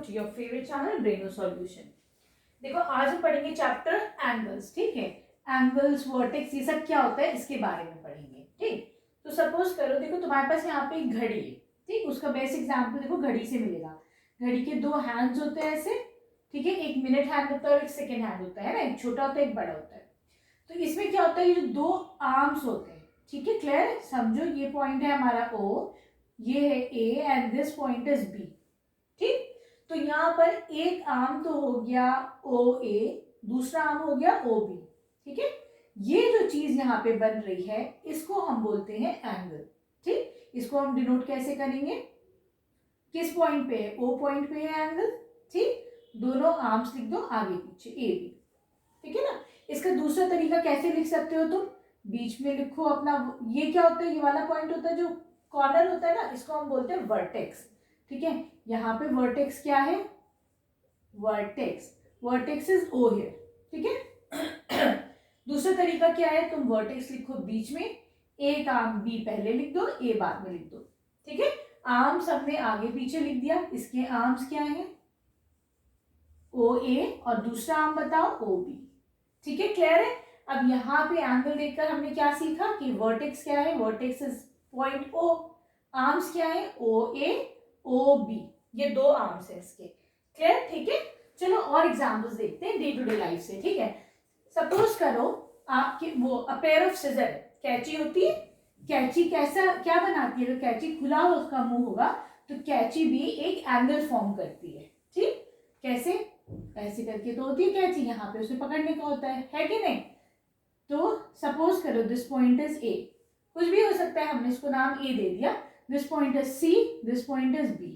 To your favourite channel Breno solution. देखो आज हम पढ़ेंगे चैप्टर एंगल्स, ठीक है। एंगल्स, वर्टेक्स, ये सब क्या होता है इसके बारे में पढ़ेंगे, ठीक। तो सपोज करो, देखो तुम्हारे पास यहाँ पे एक घड़ी है, ठीक। उसका बेस्ट एग्जाम्पल देखो घड़ी से मिलेगा। घड़ी के दो हैंड्स होते हैं ऐसे, ठीक है। एक मिनट हैंड होता है और एक सेकेंड हैंड होता है ना, एक छोटा होता है एक बड़ा होता है। तो इसमें क्या होता है, ये जो दो आर्म्स होते हैं, ठीक है, क्लियर। समझो ये पॉइंट है हमारा O, ये है A and this point is B, ठीक। तो यहाँ पर एक आर्म तो हो गया OA, दूसरा आर्म हो गया OB, ठीक है। ये जो चीज यहाँ पे बन रही है इसको हम बोलते हैं एंगल, ठीक। इसको हम डिनोट कैसे करेंगे, किस पॉइंट पे है, O पॉइंट पे है एंगल, ठीक। दोनों आर्म्स लिख दो आगे पीछे AB, ठीक है ना। इसका दूसरा तरीका कैसे लिख सकते हो तुम, बीच में लिखो अपना, ये क्या होता है, ये वाला पॉइंट होता है जो कॉर्नर होता है ना, इसको हम बोलते हैं वर्टेक्स, ठीक है। यहाँ पे वर्टेक्स क्या है, वर्टेक्स इज O हियर, ठीक है। दूसरा तरीका क्या है, तुम वर्टेक्स लिखो बीच में, एक आर्म B पहले लिख दो, A बाद में लिख दो, ठीक है। आर्म्स हमने आगे पीछे लिख दिया, इसके आर्म्स क्या है OA और दूसरा आर्म बताओ OB, ठीक है, क्लियर है। अब यहाँ पे एंगल देखकर हमने क्या सीखा कि वर्टेक्स क्या है, vertex is point O, arms क्या है OA OB, ये दो आर्म्स है इसके, क्लियर, ठीक है। चलो और एग्जांपल्स देखते हैं डे टू डे लाइफ से, ठीक है। सपोज करो आपके वो अ पेयर ऑफ सिजर, कैंची होती है, कैंची कैसा क्या बनाती है, अगर कैंची खुला हो उसका मुंह होगा तो कैंची भी एक एंगल फॉर्म करती है, ठीक। कैसे, ऐसे करके तो होती है कैंची, यहाँ पे उसे पकड़ने का होता है कि नहीं। तो सपोज करो दिस पॉइंट इज A, कुछ भी हो सकता है, हमने इसको नाम A दे दिया, this point is C, this point is B,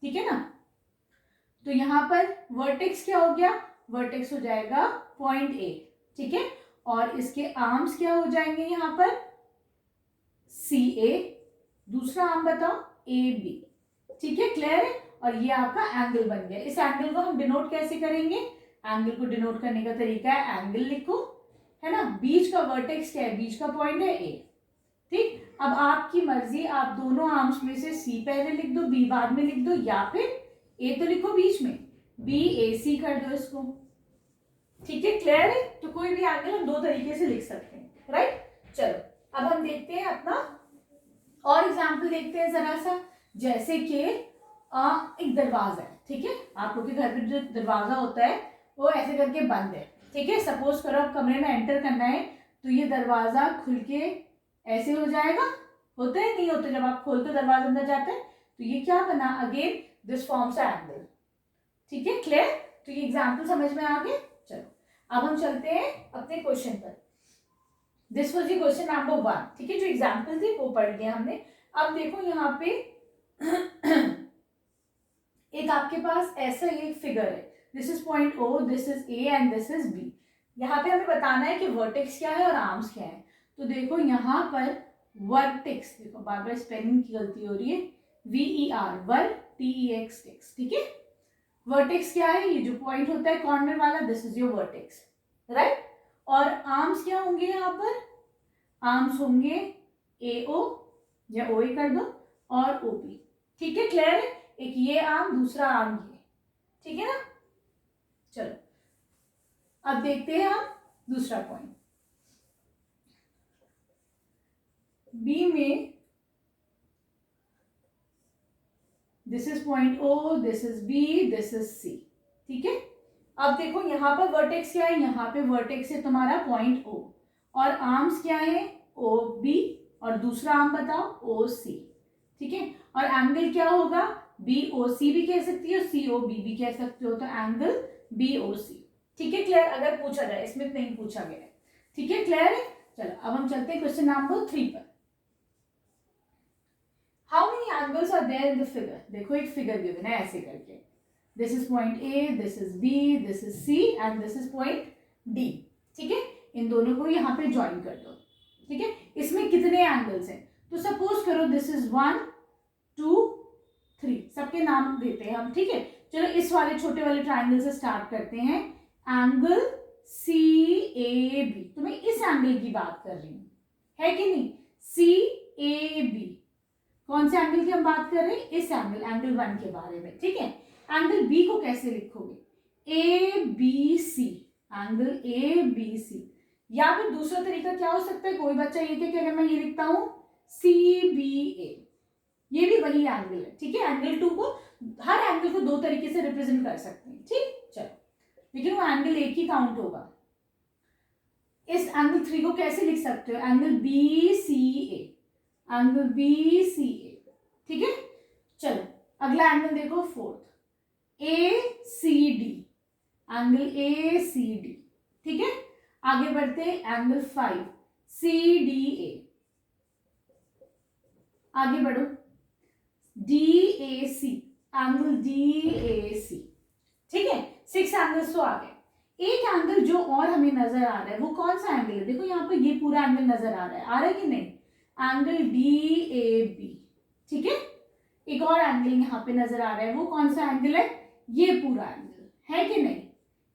ठीक है ना। तो यहाँ पर वर्टेक्स क्या हो गया, वर्टेक्स हो जाएगा पॉइंट A, ठीक है। और इसके आर्म्स क्या हो जाएंगे यहाँ पर CA, दूसरा आर्म बताओ AB, ठीक है, क्लियर है। और ये आपका एंगल बन गया। इस एंगल को हम डिनोट कैसे करेंगे, एंगल को डिनोट करने का तरीका है एंगल लिखो, है ना। बीच का वर्टेक्स क्या है, बीच का पॉइंट है A, ठीक। अब आपकी मर्जी, आप दोनों आर्म्स में से C पहले लिख दो B बाद में लिख दो, या फिर A तो लिखो बीच में, BAC कर दो इसको, ठीक है, क्लियर है। तो कोई भी एंगल हम दो तरीके से लिख सकते हैं, राइट। चलो अब हम देखते हैं अपना और एग्जाम्पल देखते हैं जरा सा। जैसे कि एक दरवाजा है, ठीक है। आप लोग के घर पे जो दरवाजा होता है वो ऐसे करके बंद है, ठीक है। सपोज करो आप कमरे में एंटर करना है तो ये दरवाजा खुल के ऐसे हो जाएगा, होता है नहीं होता, जब आप खोलते दरवाजा अंदर जाते हैं तो ये क्या बना, again this forms a angle, ठीक है, क्लियर। तो ये एग्जाम्पल समझ में आ गए। चलो अब हम चलते हैं अपने क्वेश्चन पर। This was the question number 1, ठीक है। जो एग्जाम्पल थे वो पढ़ लिया हमने। अब देखो यहाँ पे एक आपके पास ऐसा एक फिगर है, this is point O, this is A and this is B। यहाँ पे हमें बताना है कि वर्टेक्स क्या है और आर्म्स क्या है। तो देखो यहाँ पर वर्टेक्स, देखो बार बार स्पेलिंग की गलती हो रही है, VER TEX, ठीक है। वर्टेक्स क्या है, ये जो पॉइंट होता है कॉर्नर वाला, this is your vertex, right. और आर्म्स क्या होंगे, यहाँ पर आर्म्स होंगे AO या OA कर दो और OB, ठीक है, क्लियर है। एक ये आर्म दूसरा आर्म ये, ठीक है ना। चलो अब देखते हैं हम दूसरा पॉइंट। बी में this is point O, this is B, this is C, ठीक है। अब देखो यहाँ पर वर्टेक्स क्या है, यहाँ पे वर्टेक्स है तुम्हारा पॉइंट O और आर्म्स क्या है OB और दूसरा आर्म बताओ OC, ठीक है। और एंगल क्या होगा, BOC भी कह सकती हो, COB भी कह सकते हो, तो एंगल BOC, ठीक है, क्लियर। अगर पूछा जाए, इसमें नहीं पूछा गया है, ठीक है, क्लियर है। चलो अब हम चलते हैं क्वेश्चन नंबर 3 पर। How many angles are there in the figure, देखो एक फिगर गिवन है ऐसे करके, this is point A, this is B, this is C and this is point D, ठीक है। इन दोनों को यहाँ पे ज्वाइन कर दो, ठीक है। इसमें कितने एंगल्स हैं, तो सपोज करो दिस इज 1 2 3, सबके नाम देते हैं हम, ठीक है। चलो इस वाले छोटे वाले ट्राइंगल से स्टार्ट करते हैं, एंगल CAB, तो मैं इस एंगल की बात कर रही हूँ, है कि नहीं, CAB, कौन से एंगल की हम बात कर रहे हैं, इस एंगल 1 के बारे में, ठीक है। एंगल बी को कैसे लिखोगे? A B C, angle A B C. या फिर दूसरा तरीका क्या हो सकता है, कोई बच्चा ये कि अगर मैं ये लिखता हूं सी बी ए, ये भी वही एंगल है, ठीक है। एंगल 2 को, हर एंगल को दो तरीके से रिप्रेजेंट कर सकते हैं, ठीक। चलो, लेकिन वो एंगल एक ही काउंट होगा। इस एंगल 3 को कैसे लिख सकते हो? Angle B C A, angle B C A, ठीक है। चलो अगला एंगल देखो, fourth, A C D, angle A C D, ठीक है। आगे बढ़ते एंगल 5 सी डी ए, आगे बढ़ो D A C, angle D A C, ठीक है। 6 एंगल्स तो आ गए। एक एंगल जो और हमें नजर आ रहा है वो कौन सा एंगल है? देखो यहाँ पे ये पूरा एंगल नजर आ रहा है कि नहीं? एंगल डी ए बी, ठीक है। एक और एंगल यहाँ पे नजर आ रहा है, वो कौन सा एंगल है? ये पूरा एंगल है कि नहीं?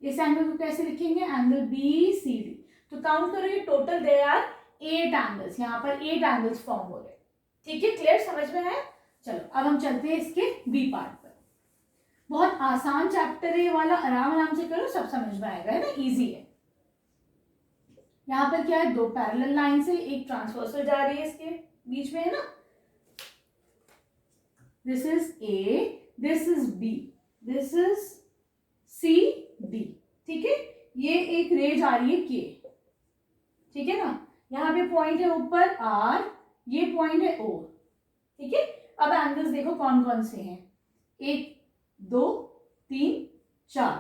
इस एंगल को कैसे लिखेंगे? Angle B C D. तो काउंट करो, ये टोटल देयर आर 8 एंगल्स, यहाँ पर 8 एंगल्स फॉर्म हो रहे हैं, ठीक है। क्लियर, समझ में है? चलो अब हम चलते हैं इसके बी पार्ट पर। बहुत आसान चैप्टर है ये वाला, आराम आराम से करो, सब समझ में आएगा, है ना, इजी है। यहाँ पर क्या है? दो पैरेलल लाइन से एक ट्रांसवर्सल जा रही है इसके बीच में, है ना। This is A, this is B, this is C D, ठीक है। ये एक रे जा रही है के, ठीक है ना। यहाँ पे पॉइंट है ऊपर आर, ये पॉइंट है ओ, ठीक है। अब एंगल्स देखो कौन कौन से हैं, 1 2 3 4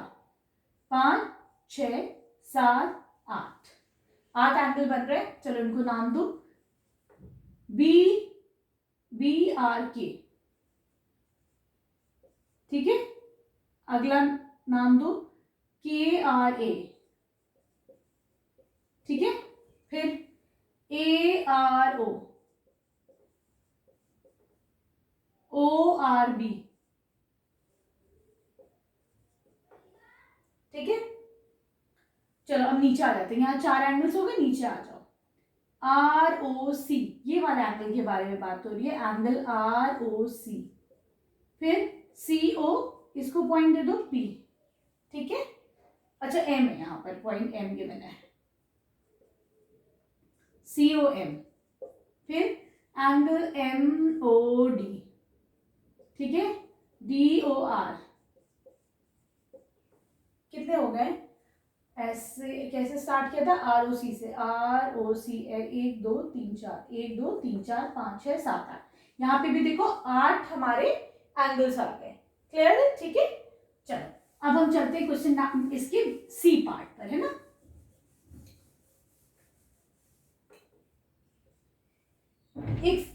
5 6 7 8 एंगल बन रहे हैं। चलो इनको नाम दो, बी बी आर के, ठीक है। अगला नाम दो के आर ए, ठीक है। फिर A or O, O or B, ठीक है। चलो अब नीचे आ जाते हैं, यहाँ 4 एंगल्स हो गए, नीचे आ जाओ। आर ओ सी, ये वाले एंगल के बारे में बात हो रही है, एंगल आर ओ सी। फिर सी ओ, इसको पॉइंट दे दो पी, ठीक है। अच्छा एम है, यहाँ पर पॉइंट एम गिवन है, सी ओ एम। फिर एंगल एम ओ डी, ठीक है, डी ओ आर। कितने हो गए? ऐसे कैसे स्टार्ट किया था? आर ओ सी से, आर ओ सी, 1 2 3 4, 1 2 3 4 5 6 7 8। यहाँ पे भी देखो 8 हमारे एंगल्स आ गए। क्लियर है? ठीक है। चलो अब हम चलते हैं क्वेश्चन इसके सी पार्ट पर, है ना। एक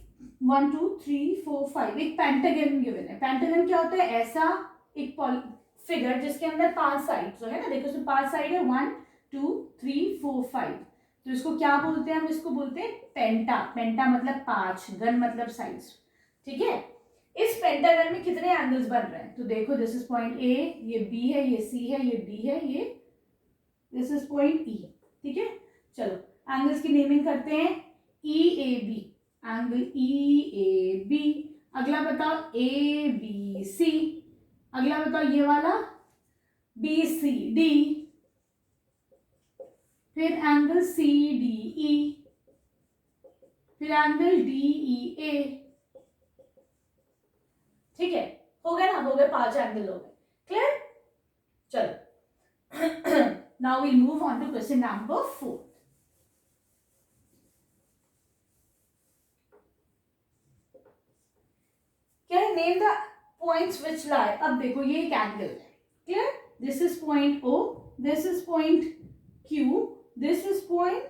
1 2 3 4 5 एक पेंटागन गिवन है। पेंटागन क्या होता है? ऐसा एक फिगर जिसके अंदर 5 साइड्स है ना। देखो इसमें 5 साइड है, 1 2 3 4 5। तो इसको क्या बोलते हैं? हम इसको बोलते हैं पेंटा। पेंटा मतलब 5, गन मतलब साइड्स, ठीक है। इस पेंटागन में कितने एंगल्स बन रहे हैं? तो देखो दिस इज पॉइंट ए, ये बी है, ये सी है, ये डी है, ये दिस इज पॉइंट ई, ठीक है। चलो एंगल्स की नेमिंग करते हैं। E A B, angle E A B. अगला बताओ ए बी सी। अगला बताओ ये वाला बी सी डी। फिर एंगल सी डी ई। फिर एंगल डी ई ए, ठीक है। हो गए ना? हो गए, 5 एंगल हो गए। क्लियर? चलो now we move on to question number 4। क्या है? Name the points which lie. अब देखो ये एक एंगल है, clear. This is point O, this is point Q, this is point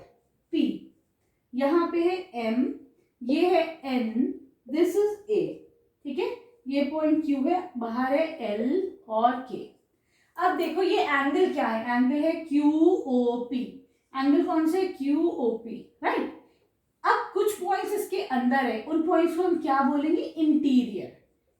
P. यहां पे है एम, ये है एन, दिस इज ए, ठीक है। ये पॉइंट क्यू है, बाहर है एल और के। अब देखो ये एंगल क्या है? एंगल है क्यू ओ पी। एंगल कौन से? Q O P, right. अब कुछ पॉइंट्स इसके अंदर है, उन पॉइंट्स को हम क्या बोलेंगे? इंटीरियर।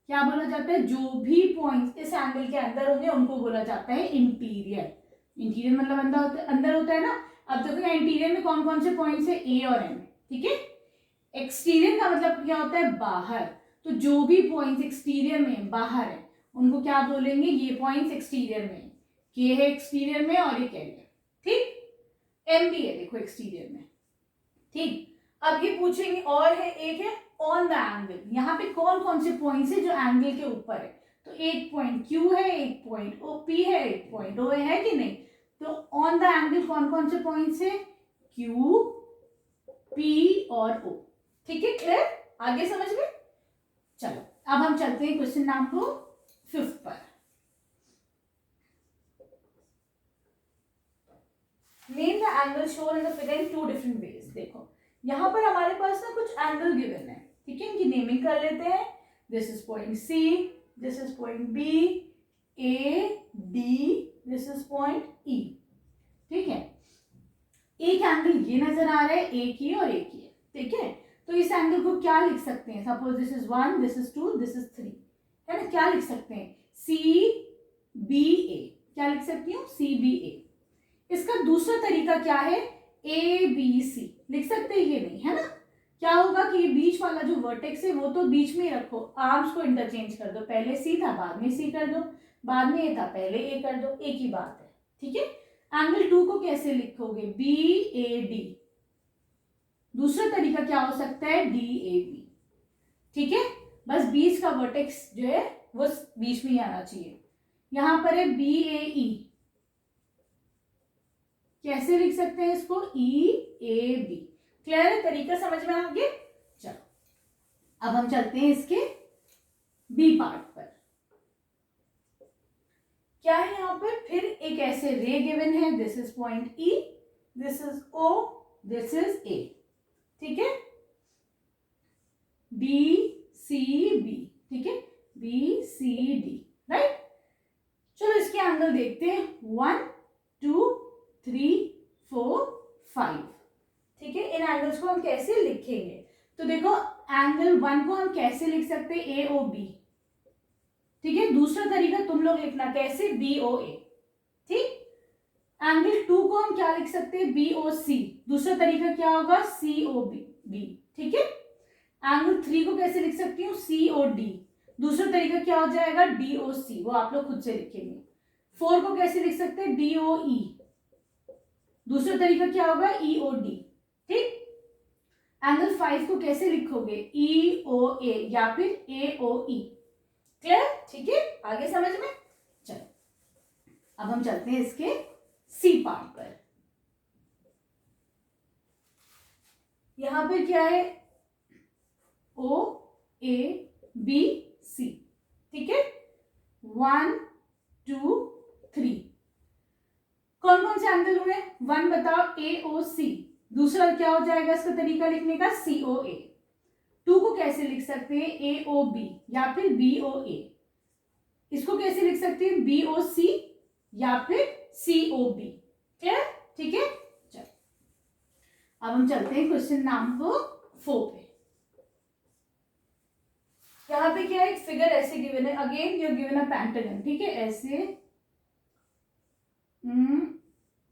क्या बोला जाता है? जो भी पॉइंट्स इस एंगल के अंदर होंगे उनको बोला जाता है इंटीरियर। इंटीरियर मतलब अंदर होता है ना। अब देखो यहाँ इंटीरियर में कौन कौन से पॉइंट्स है? ए और एम, ठीक है। एक्सटीरियर का मतलब क्या होता है? बाहर। तो जो भी पॉइंट्स एक्सटीरियर में बाहर है उनको क्या बोलेंगे, ये पॉइंट्स एक्सटीरियर में, के है एक्सटीरियर में और ये कैरियर, ठीक। एम भी है देखो एक्सटीरियर में, ठीक। अब ये पूछेंगे और है, एक है ऑन द एंगल, यहाँ पे कौन कौन से पॉइंट्स है जो एंगल के ऊपर है, तो एक पॉइंट Q है, एक पॉइंट P है, एक पॉइंट O है कि नहीं। तो ऑन द एंगल कौन कौन से पॉइंट्स है, Q, P और O, ठीक है, क्लियर, आगे समझ में। चलो अब हम चलते हैं क्वेश्चन नंबर 5 पर। Name the angle shown in the figure in 2 different ways. देखो यहां पर हमारे पास ना कुछ एंगल गिवन है, ठीक है, इनकी नेमिंग कर लेते हैं। This is point C, this is point B, A, D, this is point E, ठीक है। एक एंगल ये नजर आ रहा है, एक ही और एक ही है, ठीक है। तो इस एंगल को क्या लिख सकते हैं, suppose this is 1, this is 2, this is 3, है ना, क्या लिख सकते हैं, CBA, क्या लिख सकती हूँ, CBA। इसका दूसरा तरीका क्या है, ABC लिख सकते हैं, ये नहीं है ना। क्या होगा कि ये बीच वाला जो वर्टेक्स है वो तो बीच में ही रखो, आर्म्स को इंटरचेंज कर दो, पहले C था बाद में C कर दो, बाद में A था पहले A कर दो, एक ही बात है, ठीक है। एंगल 2 को कैसे लिखोगे, BAD। दूसरा तरीका क्या हो सकता है, DAB, ठीक है। बस बीच का वर्टेक्स जो है वो बीच में ही आना चाहिए। यहां पर है BAE, कैसे लिख सकते हैं इसको, EAB, क्लियर है, तरीका समझ में आ गया। चलो अब हम चलते हैं इसके बी पार्ट पर। क्या है यहाँ पर, फिर एक ऐसे रे गिवन है, this is point E, this is O, this is A, ठीक है, BCB, ठीक है, BCD, राइट। चलो इसके एंगल देखते हैं, 1, 2, 3, 4, 5, ठीक है। इन एंगल्स को हम कैसे लिखेंगे, तो देखो एंगल 1 को हम कैसे लिख सकते हैं, AOB, ठीक है। दूसरा तरीका तुम लोग लिखना कैसे, BOA, ठीक। एंगल 2 को हम क्या लिख सकते हैं, BOC, दूसरा तरीका क्या होगा, COB, ठीक है। एंगल 3 को कैसे लिख सकती हूँ, COD, दूसरा तरीका क्या हो जाएगा, DOC, वो आप लोग खुद से लिखेंगे। 4 को कैसे लिख सकते हैं, DOE, दूसरा तरीका क्या होगा, EOD, ठीक। एंगल 5 को कैसे लिखोगे, EOA या फिर AOE, क्लियर, ठीक है, आगे समझ में। चलो अब हम चलते हैं इसके सी पार्ट पर। यहां पर क्या है, OABC, ठीक है, 1, 2, 3, कौन कौन से एंगल हुए, 1 बताओ AOC, दूसरा क्या हो जाएगा इसका तरीका लिखने का, COA। 2 को कैसे लिख सकते हैं, AOB या फिर BOA, इसको कैसे लिख सकते हैं, BOC या फिर COB, क्लियर, ठीक है। चलो अब हम चलते हैं क्वेश्चन नंबर 4 पे। यहाँ पे क्या है, एक फिगर ऐसे गिवन है, again you given a pentagon, ठीक है, ऐसे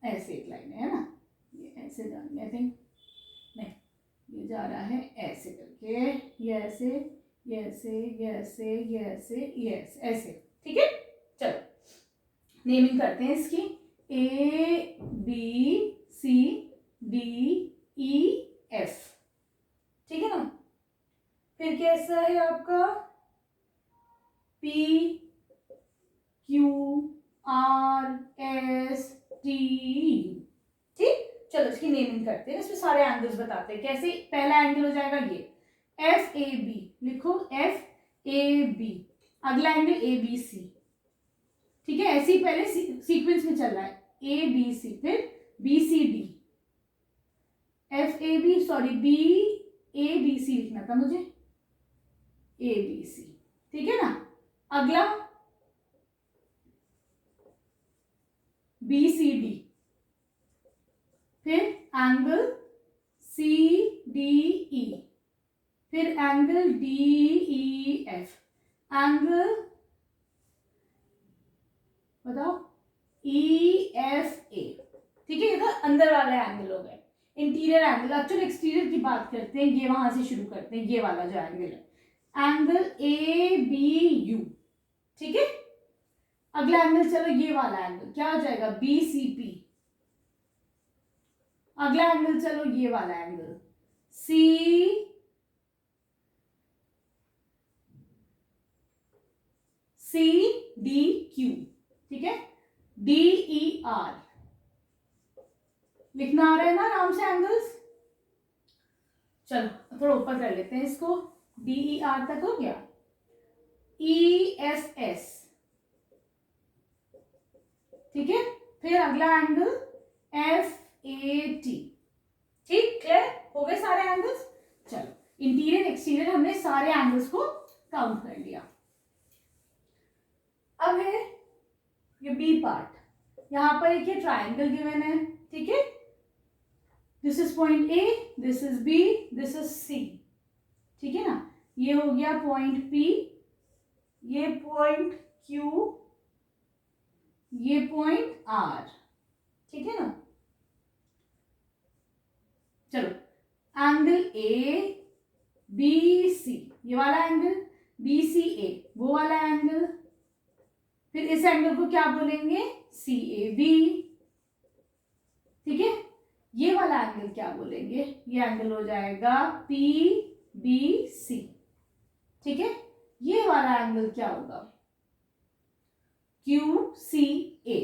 ऐसे एक लाइन है ना, ये ऐसे जानी आई थिंक, नहीं ये जा रहा है ऐसे करके, ये ऐसे, ये ऐसे, ये ऐसे, ये ऐसे, ये ऐसे, ऐसे, ठीक है। चलो नेमिंग करते हैं इसकी, ABCDEF, ठीक है ना। फिर कैसा है आपका, PQRSTU, ठीक। चलो इसकी नेमिंग करते हैं, इसमें सारे एंगल्स बताते हैं कैसे। पहला एंगल हो जाएगा ये FAB, लिखो FAB, अगला एंगल ABC, ठीक है, ऐसे ही पहले सीक्वेंस में चल रहा है, ABC, फिर BCD, FAB, सॉरी BABC लिखना था मुझे, ABC, ठीक है ना। अगला BCD, फिर एंगल CDE, फिर एंगल DEF, एंगल बताओ EFA, ठीक है, ये तो अंदर वाला एंगल हो गया, इंटीरियर एंगल। अब चलो एक्सटीरियर की बात करते हैं, ये वहां से शुरू करते हैं, ये वाला जो एंगल है, एंगल ABU, ठीक है। अगला एंगल, चलो ये वाला एंगल क्या हो जाएगा, BCP। अगला एंगल, चलो ये वाला एंगल CDQ, ठीक है। DER लिखना आ रहा है ना आराम से एंगल्स। चलो थोड़ा ऊपर कर लेते हैं इसको, DER तक हो गया। ESS, ठीक है। फिर अगला एंगल FAT, ठीक, क्लियर हो गए सारे एंगल्स। चलो इंटीरियर एक्सटीरियर हमने सारे एंगल्स को काउंट कर लिया। अब है ये बी पार्ट, यहां पर एक ये ट्राइंगल गिवन है, ठीक है। This is point A, this is B, this is C, ठीक है ना। ये हो गया पॉइंट पी, ये पॉइंट क्यू, ये पॉइंट आर, ठीक है ना। चलो एंगल ए बी सी, ये वाला एंगल, बी सी ए वो वाला एंगल, फिर इस एंगल को क्या बोलेंगे, CAB, ठीक है। ये वाला एंगल क्या बोलेंगे, ये एंगल हो जाएगा PBC, ठीक है। ये वाला एंगल क्या होगा, QCA,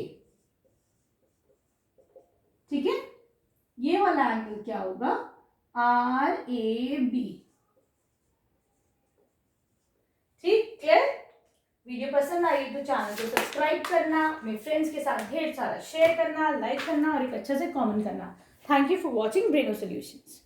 ठीक है। ये वाला एंगल क्या होगा, RAB, ठीक, क्लियर। वीडियो पसंद आई तो चैनल को सब्सक्राइब करना, अपने फ्रेंड्स के साथ ढेर सारा शेयर करना, लाइक करना और एक अच्छा से कमेंट करना। Thank you for watching Breno solutions.